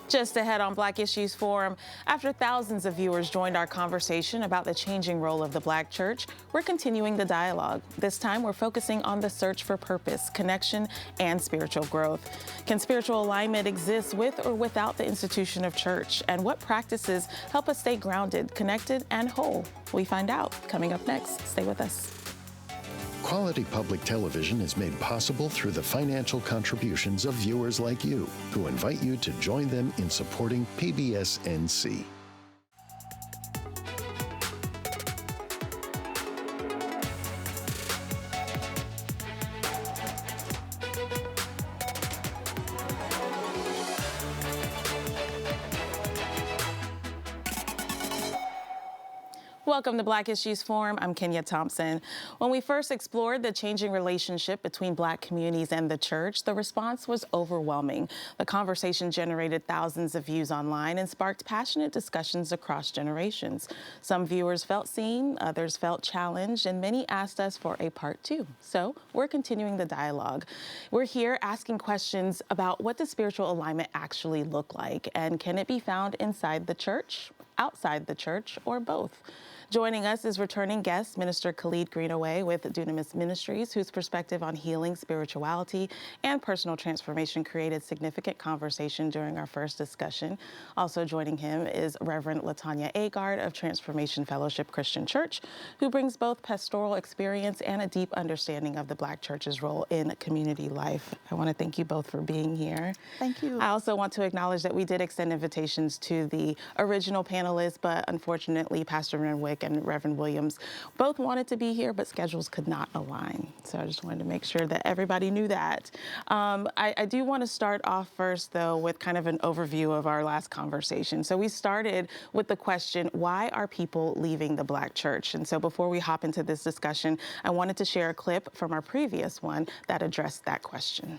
Just ahead on Black Issues Forum, after thousands of viewers joined our conversation about the changing role of the Black church, we're continuing the dialogue. This time, we're focusing on the search for purpose, connection, and spiritual growth. Can spiritual alignment exist with or without the institution of church? And what practices help us stay grounded, connected, and whole? We find out coming up next. Stay with us. Quality public television is made possible through the financial contributions of viewers like you, who invite you to join them in supporting PBS NC. Welcome to Black Issues Forum. I'm Kenia Thompson. When we first explored the changing relationship between Black communities and the church, the response was overwhelming. The conversation generated thousands of views online and sparked passionate discussions across generations. Some viewers felt seen, others felt challenged, and many asked us for a part 2. So we're continuing the dialogue. We're here asking questions about what does spiritual alignment actually look like, and can it be found inside the church, outside the church, or both? Joining us is returning guest, Minister Khalid Greenaway with Dunamis Ministries, whose perspective on healing, spirituality, and personal transformation created significant conversation during our first discussion. Also joining him is Reverend Latonya Agard of Transformation Fellowship Christian Church, who brings both pastoral experience and a deep understanding of the Black church's role in community life. I want to thank you both for being here. Thank you. I also want to acknowledge that we did extend invitations to the original panelists, but unfortunately, Pastor Renwick and Reverend Williams both wanted to be here, but schedules could not align. So I just wanted to make sure that everybody knew that. I do want to start off first, though, with kind of an overview of our last conversation. So we started with the question, why are people leaving the Black church? And so before we hop into this discussion, I wanted to share a clip from our previous one that addressed that question.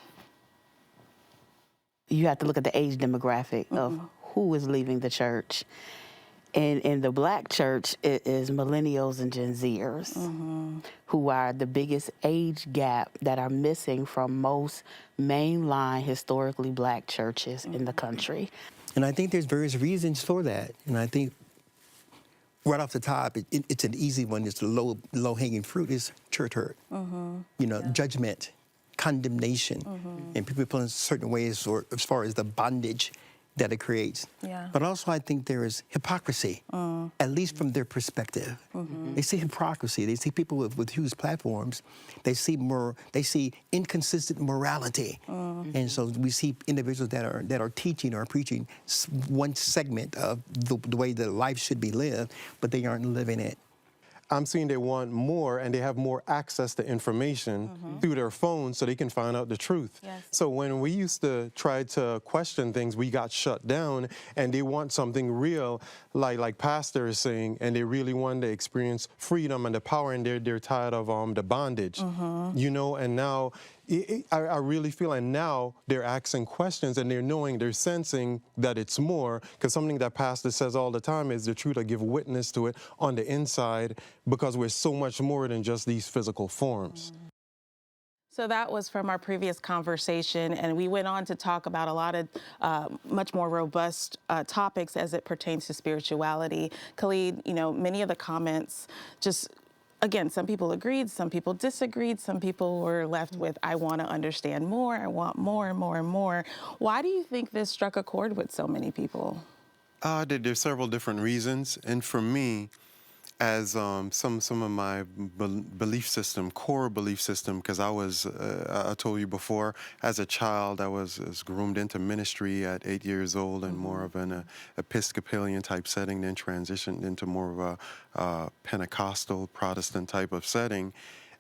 You have to look at the age demographic of who is leaving the church. And in the Black church, it is millennials and Gen Zers who are the biggest age gap that are missing from most mainline historically Black churches in the country. And I think there's various reasons for that. And I think right off the top, it's an easy one. It's the low-hanging fruit is church hurt. Judgment, condemnation, and people feel in certain ways or as far as the bondage that it creates. But also I think there is hypocrisy, at least from their perspective. They see hypocrisy. They see people with huge platforms. They see inconsistent morality. And so we see individuals that are teaching or preaching one segment of the way that life should be lived, but they aren't living it. I'm seeing they want more, and they have more access to information through their phones so they can find out the truth. So when we used to try to question things, we got shut down, and they want something real, like Pastor is saying, and they really want to experience freedom and the power, and they're tired of the bondage, and now I really feel, and now they're asking questions and they're sensing that it's more, because something that Pastor says all the time is the truth. I give witness to it on the inside, because we're so much more than just these physical forms. So that was from our previous conversation, and we went on to talk about a lot of much more robust topics as it pertains to spirituality. Khalid, many of the comments just, again, some people agreed, some people disagreed, some people were left with, I want to understand more, I want more and more and more. Why do you think this struck a chord with so many people? There's several different reasons, and for me, as some of my belief system, core belief system, because I told you before, as a child, I was groomed into ministry at 8 years old and more of an Episcopalian type setting, then transitioned into more of a Pentecostal Protestant type of setting.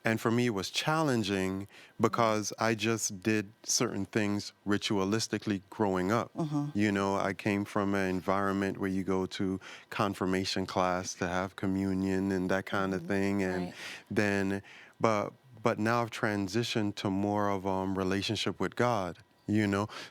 And for me, it was challenging because I just did certain things ritualistically growing up. I came from an environment where you go to confirmation class to have communion and that kind of thing. And then, but now I've transitioned to more of a relationship with God.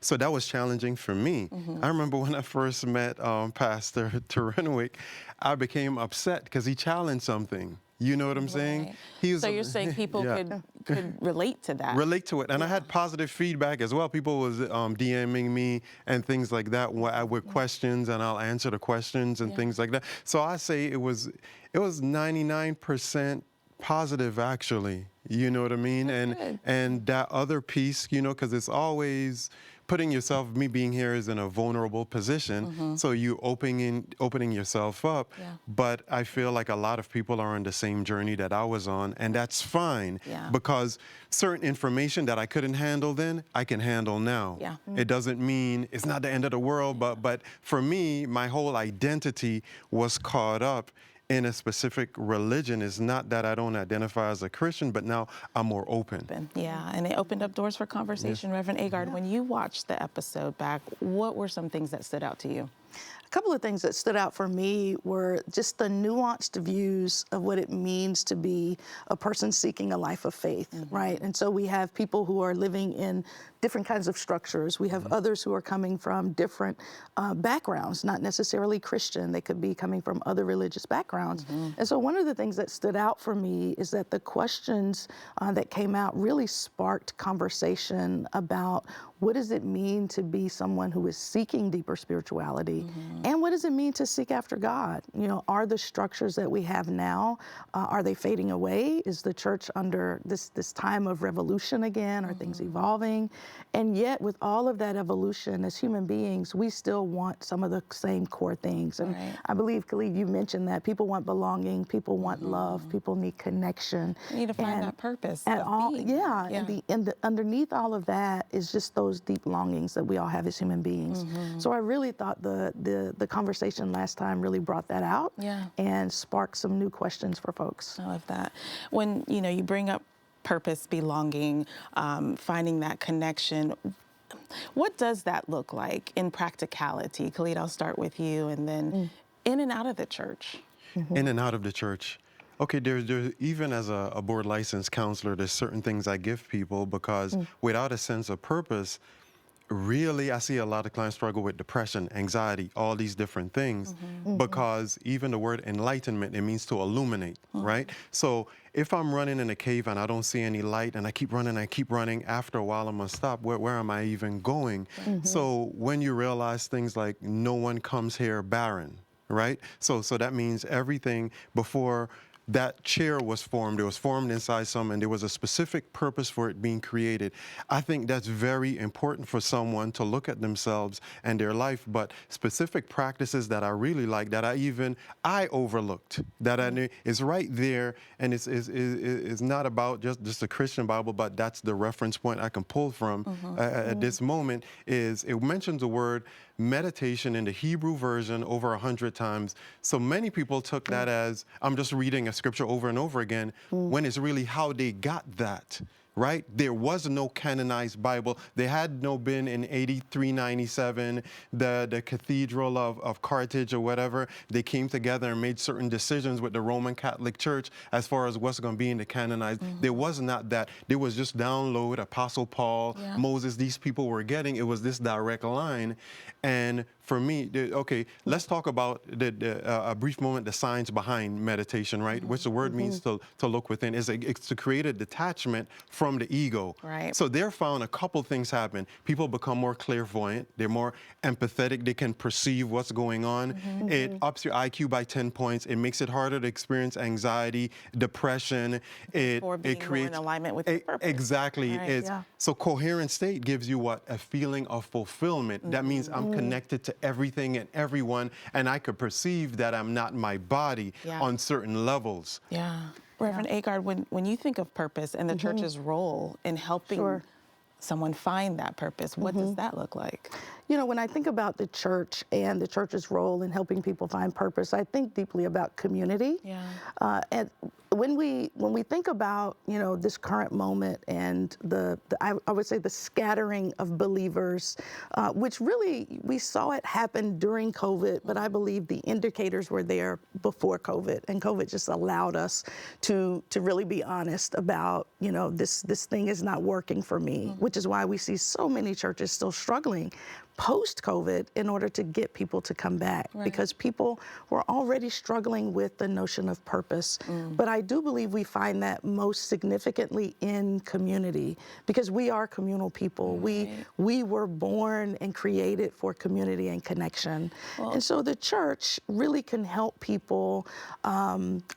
So that was challenging for me. I remember when I first met Pastor Renwick, I became upset because he challenged something. You know what I'm saying? Right. He was So you're saying people yeah. could relate to that? Relate to it. And I had positive feedback as well. People was DMing me and things like that with questions, and I'll answer the questions and things like that. So I say it was 99% positive, actually. You know what I mean? And that other piece, you know, because it's always putting yourself, me being here is in a vulnerable position, so you opening yourself up. Yeah. But I feel like a lot of people are on the same journey that I was on, and that's fine, because certain information that I couldn't handle then, I can handle now. Yeah. It doesn't mean it's not the end of the world, but for me, my whole identity was caught up in a specific religion. Is not that I don't identify as a Christian, but now I'm more open. Yeah, and it opened up doors for conversation. Reverend Agard, when you watched the episode back, what were some things that stood out to you? A couple of things that stood out for me were just the nuanced views of what it means to be a person seeking a life of faith, right? And so we have people who are living in different kinds of structures. We have others who are coming from different backgrounds, not necessarily Christian. They could be coming from other religious backgrounds. And so one of the things that stood out for me is that the questions that came out really sparked conversation about what does it mean to be someone who is seeking deeper spirituality, and what does it mean to seek after God? You know, are the structures that we have now, are they fading away? Is the church under this time of revolution again? Are things evolving? And yet, with all of that evolution, as human beings, we still want some of the same core things. And I believe, Khalid, you mentioned that people want belonging, people want love, people need connection. You need to find that purpose. And of being. and underneath all of that is just those deep longings that we all have as human beings. So I really thought the conversation last time really brought that out and sparked some new questions for folks. I love that. When you bring up purpose, belonging, finding that connection, what does that look like in practicality? Khalid, I'll start with you, and then in and out of the church. In and out of the church. Okay, there's even as a board licensed counselor, there's certain things I give people because without a sense of purpose, really, I see a lot of clients struggle with depression, anxiety, all these different things, because even the word enlightenment, it means to illuminate, right? So if I'm running in a cave and I don't see any light and I keep running, after a while I'm gonna stop. Where am I even going? So when you realize things like no one comes here barren, right? So that means everything before that chair was formed, it was formed inside some, and there was a specific purpose for it being created. I think that's very important for someone to look at themselves and their life, but specific practices that I really like, that I overlooked, that I knew is right there, and it's not about just the Christian Bible, but that's the reference point I can pull from at this moment, is it mentions the word meditation in the Hebrew version over 100 times. So many people took that as, I'm just reading a scripture over and over again, when it's really how they got that. Right? There was no canonized Bible. There had no been in 8397, the Cathedral of Carthage or whatever. They came together and made certain decisions with the Roman Catholic Church as far as what's going to be in the canonized. There was not that. There was just download, Apostle Paul, Moses, these people were getting. It was this direct line. And for me, okay, let's talk about a brief moment, the science behind meditation, right? Which the word means to look within. It's to create a detachment from the ego. Right. So they're found a couple things happen. People become more clairvoyant. They're more empathetic. They can perceive what's going on. It ups your IQ by 10 points. It makes it harder to experience anxiety, depression. It creates more in alignment with your purpose. Exactly. Right. So coherent state gives you what? A feeling of fulfillment. That means I'm connected to everything and everyone, and I could perceive that I'm not my body on certain levels. Yeah. Reverend Agard, when you think of purpose and the church's role in helping someone find that purpose, what does that look like? You know, when I think about the church and the church's role in helping people find purpose, I think deeply about community. And when we think about, you know, this current moment and I would say the scattering of believers, which really we saw it happen during COVID, but I believe the indicators were there before COVID, and COVID just allowed us to really be honest about, you know, this thing is not working for me, which is why we see so many churches still struggling. post-COVID in order to get people to come back, because people were already struggling with the notion of purpose. But I do believe we find that most significantly in community, because we are communal people. We were born and created for community and connection. And so the church really can help people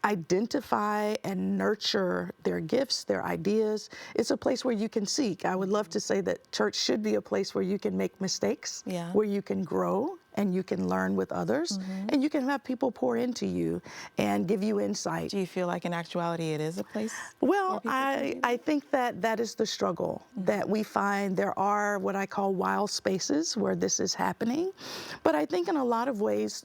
identify and nurture their gifts, their ideas. It's a place where you can seek. I would love to say that church should be a place where you can make mistakes, where you can grow and you can learn with others, and you can have people pour into you and give you insight. Do you feel like in actuality it is a place? Well, I think that that is the struggle, that we find there are what I call wild spaces where this is happening. But I think in a lot of ways,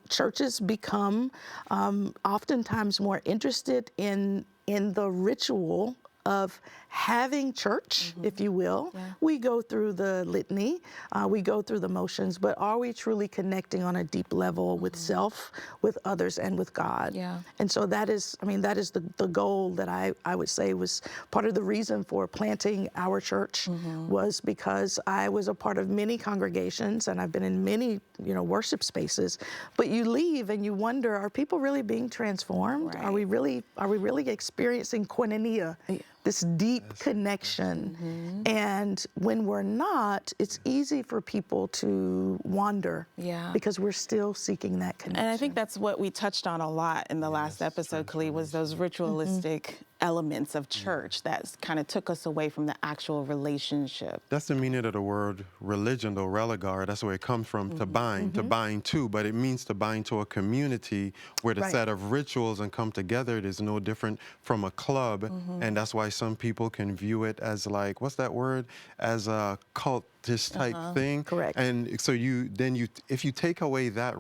churches become oftentimes more interested in the ritual of having church, if you will. We go through the litany, we go through the motions, but are we truly connecting on a deep level with self, with others, and with God? And so that is, that is the goal that I would say was part of the reason for planting our church, was because I was a part of many congregations and I've been in many, worship spaces, but you leave and you wonder, are people really being transformed? Are we really experiencing koinonia? This deep connection. And when we're not, it's easy for people to wander, because we're still seeking that connection. And I think that's what we touched on a lot in the last episode, Khalid, was those ritualistic elements of church that kind of took us away from the actual relationship. That's the meaning of the word religion, though, religar. That's where it comes from, to bind to, but it means to bind to a community where the set of rituals and come together. It is no different from a club, and that's why some people can view it as like, what's that word? As a cultish type thing. Correct. And so if you take away that,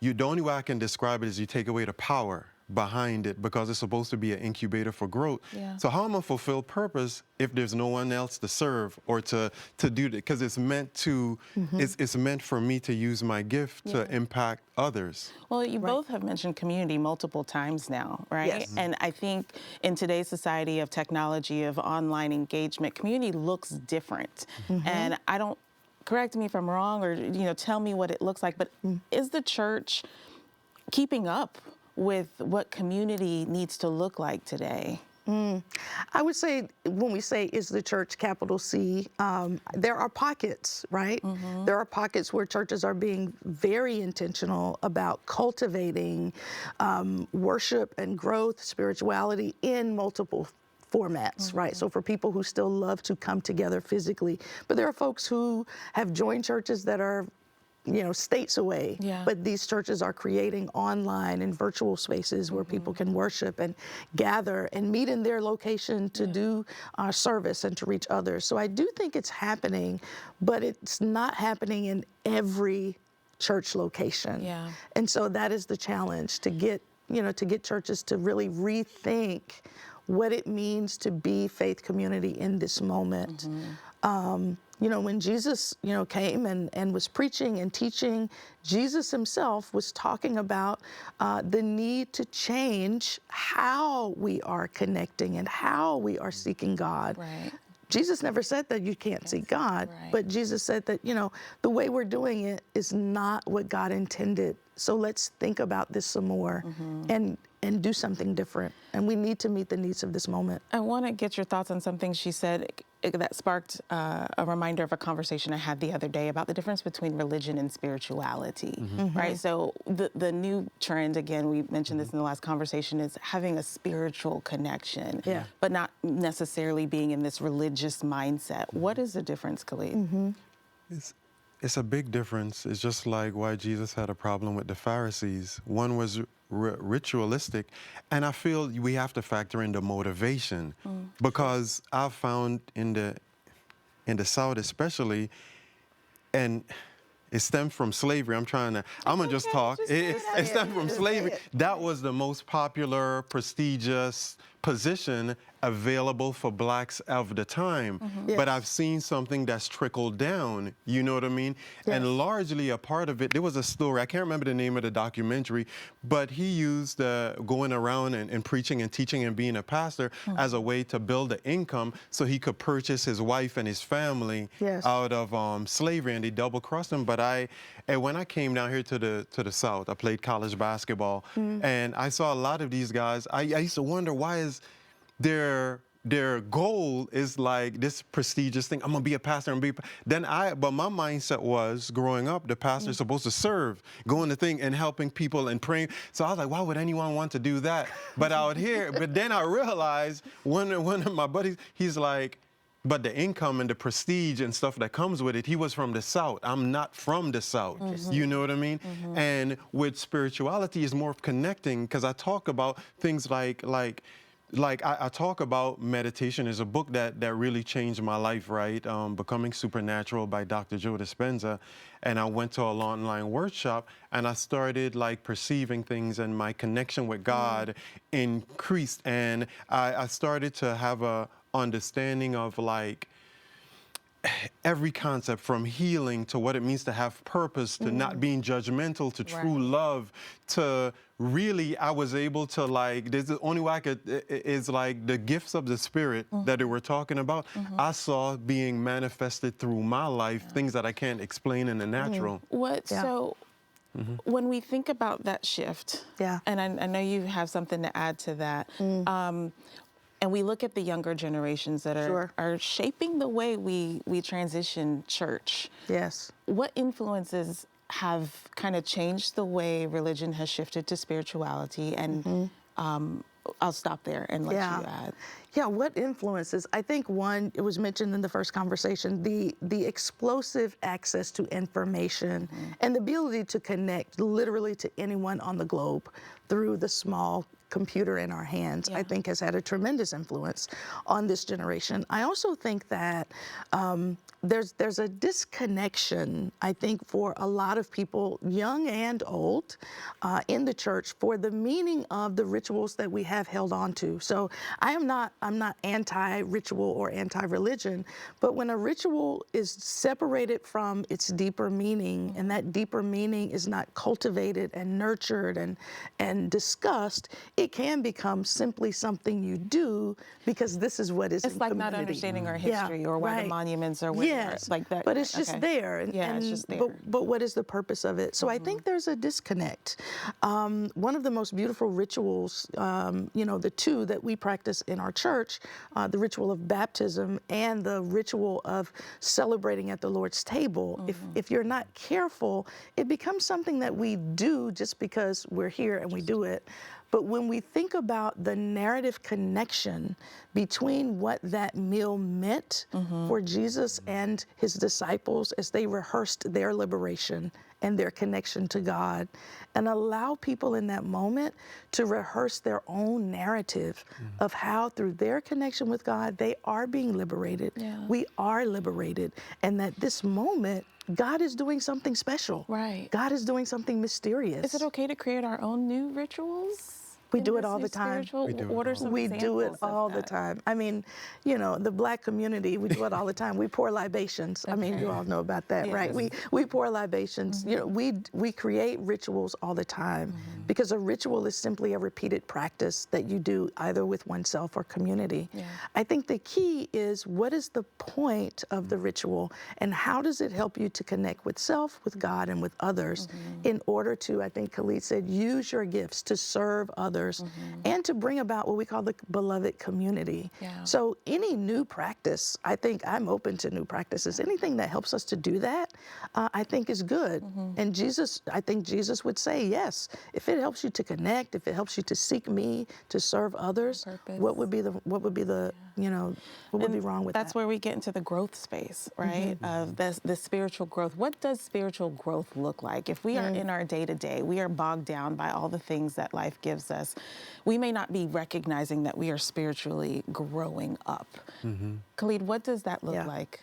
the only way I can describe it is you take away the power behind it, because it's supposed to be an incubator for growth. So how am I fulfill purpose if there's no one else to serve or to do that? Because it's meant to, it's meant for me to use my gift to impact others. Well, you both have mentioned community multiple times now, right? Yes. And I think in today's society of technology, of online engagement, community looks different. And I don't, correct me if I'm wrong, or tell me what it looks like, but is the church keeping up with what community needs to look like today? I would say, when we say, is the church capital C, there are pockets, right? There are pockets where churches are being very intentional about cultivating worship and growth, spirituality in multiple formats, right? So for people who still love to come together physically, but there are folks who have joined churches that are states away. But these churches are creating online and virtual spaces where people can worship and gather and meet in their location to do service and to reach others. So I do think it's happening, but it's not happening in every church location. And so that is the challenge, to get churches to really rethink what it means to be faith community in this moment. When Jesus, came and was preaching and teaching, Jesus himself was talking about the need to change how we are connecting and how we are seeking God. Jesus never said that you can't see God, but Jesus said that, the way we're doing it is not what God intended. So let's think about this some more and do something different. And we need to meet the needs of this moment. I want to get your thoughts on something she said that sparked a reminder of a conversation I had the other day about the difference between religion and spirituality, right? So the new trend, again, we mentioned this in the last conversation, is having a spiritual connection, but not necessarily being in this religious mindset. What is the difference, Khalid? It's a big difference. It's just like why Jesus had a problem with the Pharisees. One was ritualistic, and I feel we have to factor in the motivation, because I've found in the South especially, and it stemmed from slavery. I'm gonna just talk. It stemmed from slavery. That was the most popular, prestigious position available for blacks of the time. But I've seen something that's trickled down, you know what I mean? And largely a part of it, there was a story, I can't remember the name of the documentary, but he used going around and preaching and teaching and being a pastor as a way to build an income so he could purchase his wife and his family out of slavery, and they double-crossed him. But when I came down here to the South, I played college basketball, and I saw a lot of these guys. I used to wonder, why is their goal is like this prestigious thing? I'm gonna be a pastor and but my mindset was, growing up, the pastor's supposed to serve, going to thing and helping people and praying. So I was like, why would anyone want to do that? But out here, but then I realized, one of my buddies, he's like, but the income and the prestige and stuff that comes with it, he was from the South. I'm not from the South. You know what I mean? And with spirituality is more connecting, because I talk about things like I talk about meditation. Is a book that really changed my life, right? Becoming Supernatural by Dr. Joe Dispenza. And I went to an online workshop, and I started like perceiving things, and my connection with God increased. And I started to have a understanding of like every concept, from healing to what it means to have purpose, to not being judgmental, to true love, to really, I was able to like, there's the only way I could, is like the gifts of the Spirit that they were talking about. I saw being manifested through my life, things that I can't explain in the natural. So when we think about that shift, and I know you have something to add to that, and we look at the younger generations that are shaping the way we transition church. What influences have kind of changed the way religion has shifted to spirituality? And I'll stop there and let you add. What influences? I think one, it was mentioned in the first conversation, the explosive access to information and the ability to connect literally to anyone on the globe through the small computer in our hands, I think has had a tremendous influence on this generation. I also think that there's a disconnection, I think, for a lot of people, young and old, in the church, for the meaning of the rituals that we have held on to. So I'm not anti-ritual or anti-religion, but when a ritual is separated from its deeper meaning, and that deeper meaning is not cultivated and nurtured and discussed, it can become simply something you do because this is what is in It's like community. Not understanding our history or why the monuments are where like that. But it's just there. It's just there. But what is the purpose of it? So I think there's a disconnect. One of the most beautiful rituals, the two that we practice in our church, the ritual of baptism and the ritual of celebrating at the Lord's table, if you're not careful, it becomes something that we do just because we're here and we do it. But when we think about the narrative connection between what that meal meant for Jesus and his disciples as they rehearsed their liberation and their connection to God, and allow people in that moment to rehearse their own narrative of how through their connection with God, they are being liberated. We are liberated. And that this moment, God is doing something special. God is doing something mysterious. Is it okay to create our own new rituals? We do it all the time. We do it all the time. I mean, the Black community, we do it all the time. We pour libations. I mean, you all know about that, right? We pour libations. We create rituals all the time because a ritual is simply a repeated practice that you do either with oneself or community. I think the key is, what is the point of the ritual, and how does it help you to connect with self, with God, and with others in order to, I think Khalid said, use your gifts to serve others and to bring about what we call the beloved community. So any new practice, I think I'm open to new practices. Anything that helps us to do that, I think is good. And I think Jesus would say, yes, if it helps you to connect, if it helps you to seek me, to serve others, what would be wrong with that? That's where we get into the growth space, right? Of the spiritual growth. What does spiritual growth look like? If we are in our day-to-day, we are bogged down by all the things that life gives us, we may not be recognizing that we are spiritually growing up. Khalid, what does that look like?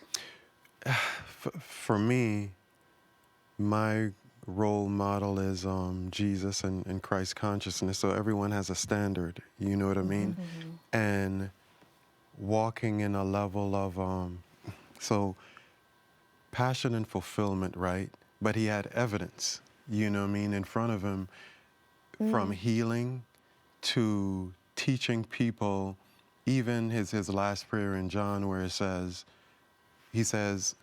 For me, my role model is Jesus and Christ consciousness. So everyone has a standard, you know what I mean? And walking in a level of, so passion and fulfillment, right? But he had evidence, you know what I mean, in front of him, from healing to teaching people. Even his last prayer in John, where he says,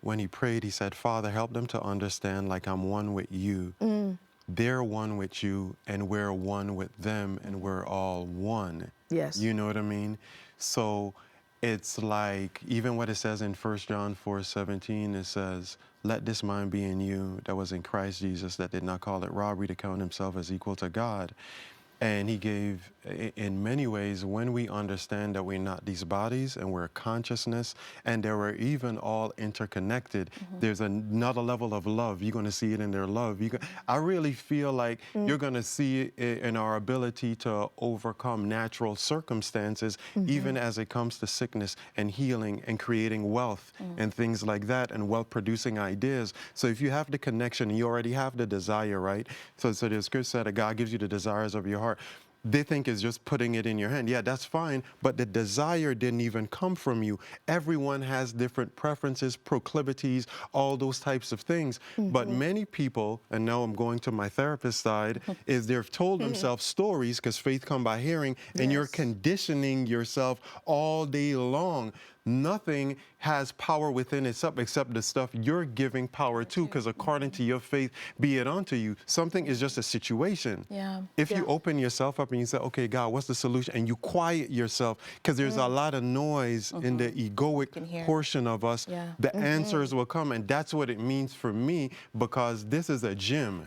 when he prayed, he said, Father, help them to understand like I'm one with you. They're one with you, and we're one with them, and we're all one. Yes. You know what I mean? So it's like, even what it says in 1 John 4:17, it says, let this mind be in you that was in Christ Jesus, that did not call it robbery to count himself as equal to God. And he gave, in many ways, when we understand that we're not these bodies and we're consciousness, and that we're even all interconnected, there's another level of love. You're going to see it in their love. I really feel like you're going to see it in our ability to overcome natural circumstances, even as it comes to sickness and healing and creating wealth and things like that, and wealth-producing ideas. So if you have the connection, you already have the desire, right? So the scripture said that God gives you the desires of your heart. They think it's just putting it in your hand. Yeah, that's fine, but the desire didn't even come from you. Everyone has different preferences, proclivities, all those types of things. But many people, and now I'm going to my therapist side, is they've told themselves stories, because faith comes by hearing, and you're conditioning yourself all day long. Nothing has power within itself except the stuff you're giving power to, because according to your faith, be it unto you. Something is just a situation. If you open yourself up and you say, okay, God, what's the solution? And you quiet yourself, because there's a lot of noise in the egoic portion of us, the answers will come. And that's what it means for me, because this is a gym.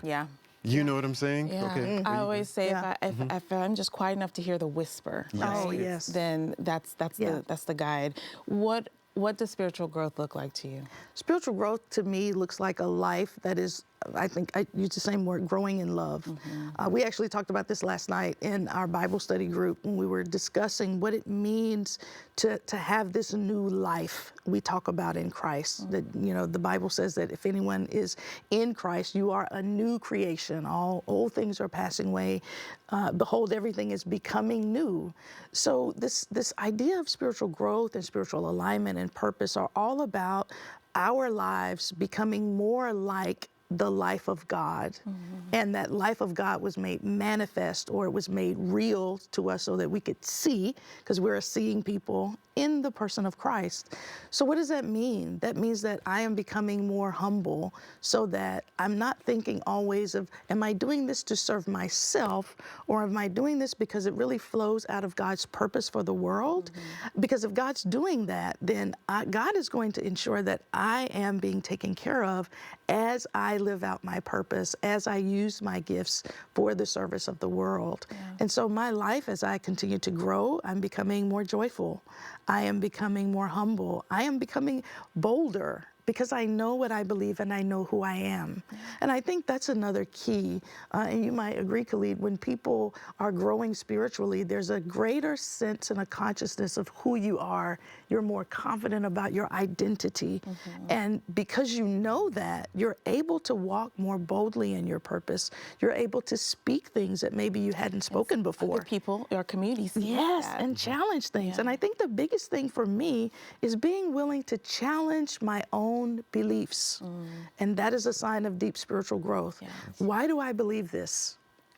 You know what I'm saying? Yeah. Okay. I always say if I'm just quiet enough to hear the whisper, Oh, right, yes. then that's the guide. What does spiritual growth look like to you? Spiritual growth to me looks like a life that is, I think I use the same word, growing in love. We actually talked about this last night in our Bible study group when we were discussing what it means to have this new life we talk about in Christ. That, you know, the Bible says that if anyone is in Christ, you are a new creation. All old things are passing away. Behold, everything is becoming new. So this idea of spiritual growth and spiritual alignment and purpose are all about our lives becoming more like the life of God. And that life of God was made manifest, or it was made real to us so that we could see, because we're a seeing people, in the person of Christ. So what does that mean? That means that I am becoming more humble, so that I'm not thinking always of, am I doing this to serve myself, or am I doing this because it really flows out of God's purpose for the world? Because if God's doing that, then God is going to ensure that I am being taken care of as I live out my purpose, as I use my gifts for the service of the world. And so my life, as I continue to grow, I'm becoming more joyful. I am becoming more humble. I am becoming bolder, because I know what I believe and I know who I am. And I think that's another key. And you might agree, Khalid, when people are growing spiritually, there's a greater sense and a consciousness of who you are. You're more confident about your identity. And because you know that, you're able to walk more boldly in your purpose. You're able to speak things that maybe you hadn't spoken before. Other people or communities. Yes, and challenge things. And I think the biggest thing for me is being willing to challenge my own beliefs. And that is a sign of deep spiritual growth. Why do I believe this?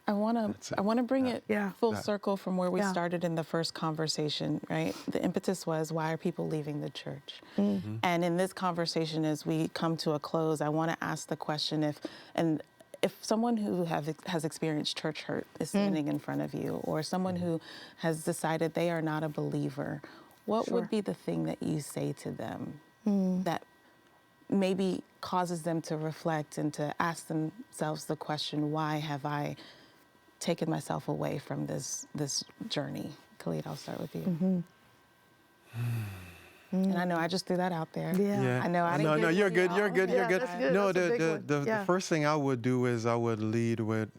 I want to bring it full Yeah. circle from where we started in the first conversation, right? The impetus was, why are people leaving the church? And in this conversation, as we come to a close, I want to ask the question, if someone who has experienced church hurt is standing in front of you, or someone who has decided they are not a believer, what would be the thing that you say to them that maybe causes them to reflect and to ask themselves the question, why have I taken myself away from this journey? Khalid, I'll start with you. And I know I just threw that out there. I know I didn't No, you're good. You're good. You're good. That's good. No, That's a big one. the first thing I would do is I would lead with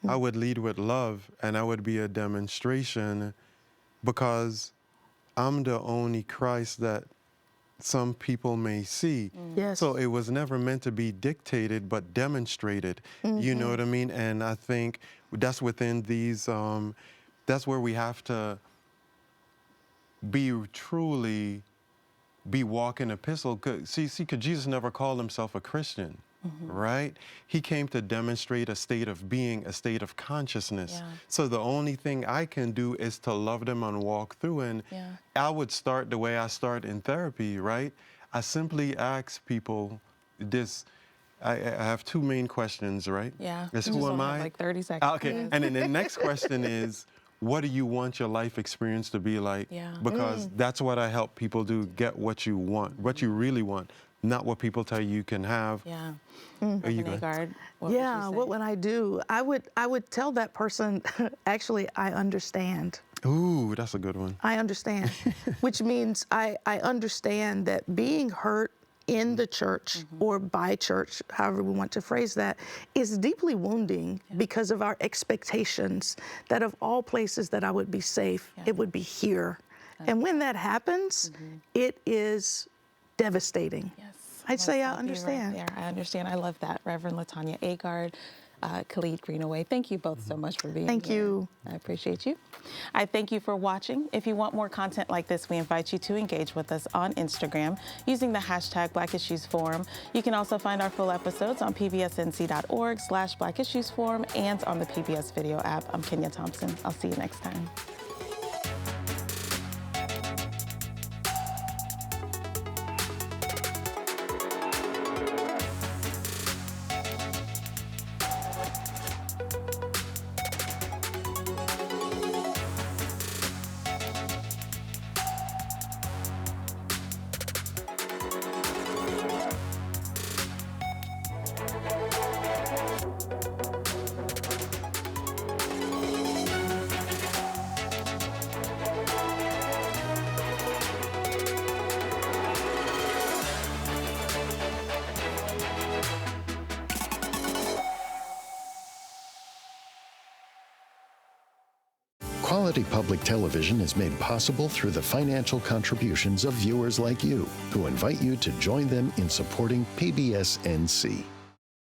love, and I would be a demonstration, because I'm the only Christ that some people may see. Yes. So it was never meant to be dictated, but demonstrated. You know what I mean? And I think that's within these, that's where we have to be truly be walking epistle. See, 'cause Jesus never called himself a Christian, right? He came to demonstrate a state of being, a state of consciousness. Yeah. So the only thing I can do is to love them and walk through. And I would start the way I start in therapy, right? I simply ask people this. I have two main questions, right? Yeah. It's You who just am only have I? like 30 seconds. Okay. And then the next question is, what do you want your life experience to be like? Yeah. Because that's what I help people do. Get what you want, what you really want, not what people tell you can have. Yeah. Are you Kenia good? Agard, what Yeah, would you what say? would I do? I would tell that person, actually, I understand. Ooh, that's a good one. I understand, which means I understand that being hurt in the church or by church, however we want to phrase that, is deeply wounding because of our expectations that of all places that I would be safe, it would be here. And when that happens, it is devastating. Yes. I'd say I I'll be right understand. there. I understand. I love that. Reverend Latonya Agard, Khalid Greenaway, thank you both so much for being Thank here. you. I appreciate you. I thank you for watching. If you want more content like this, we invite you to engage with us on Instagram using the hashtag Black Issues Forum. You can also find our full episodes on pbsnc.org/Black Issues Forum and on the PBS video app. I'm Kenia Thompson. I'll see you next time. Quality public television is made possible through the financial contributions of viewers like you, who invite you to join them in supporting PBS NC.